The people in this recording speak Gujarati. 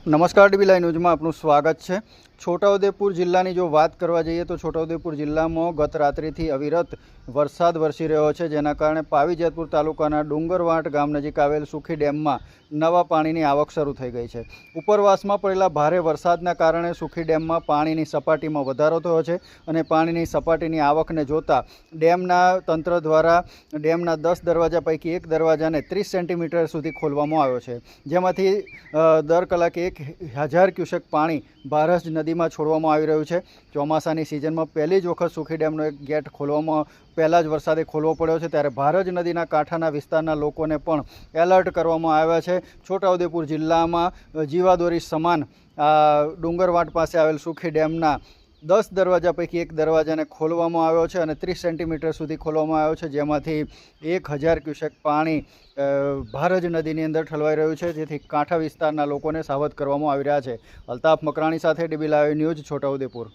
નમસ્કાર, ડીબી લાઈવ ન્યૂઝમાં આપનું સ્વાગત છે। છોટાઉદેપુર જિલ્લાની જો વાત કરવા જઈએ તો છોટાઉદેપુર જિલ્લામાં ગત રાત્રિથી અવિરત વરસાદ વરસી રહ્યો છે, જેના કારણે પાવીજેતપુર તાલુકાના ડુંગરવાંટ ગામ નજીક આવેલ સુખી ડેમમાં નવા પાણીની આવક શરૂ થઈ ગઈ છે। ઉપરવાસમાં પડેલા ભારે વરસાદના કારણે સુખી ડેમમાં પાણીની સપાટીમાં વધારો થયો છે અને પાણીની સપાટીની આવકને જોતા ડેમના તંત્ર દ્વારા ડેમના 10 દરવાજા પૈકી એક દરવાજાને 30 સેન્ટીમીટર સુધી ખોલવામાં આવ્યો છે, જેમાંથી દર કલાકે 1000 ક્યુસેક પાણી ભારજ નદીમાં છોડવામાં આવી રહ્યું છે। ચોમાસાની સિઝનમાં પહેલી જ વખત સુખી ડેમનો એક ગેટ ખોલવામાં પહેલાં જ વરસાદે ખોલવો પડ્યો છે, ત્યારે ભારજ નદીના કાંઠાના વિસ્તારના લોકોને પણ એલર્ટ કરવામાં આવ્યા છે। છોટાઉદેપુર જિલ્લામાં જીવાદોરી સમાન ડુંગરવાંટ પાસે આવેલ સુખી ડેમના 10 દરવાજા પૈકી એક દરવાજાને ખોલવામાં આવ્યો છે અને 30 સેન્ટીમીટર સુધી ખોલવામાં આવ્યો છે, જેમાંથી 1000 ક્યુસેક પાણી ભારજ નદીની અંદર ઠલવાઈ રહ્યું છે, જેથી કાંઠા વિસ્તારના લોકોને સાવધ કરવામાં આવી રહ્યા છે। અલ્તાફ મકરાણી સાથે ડીબી લાઈવ ન્યૂઝ, છોટાઉદેપુર।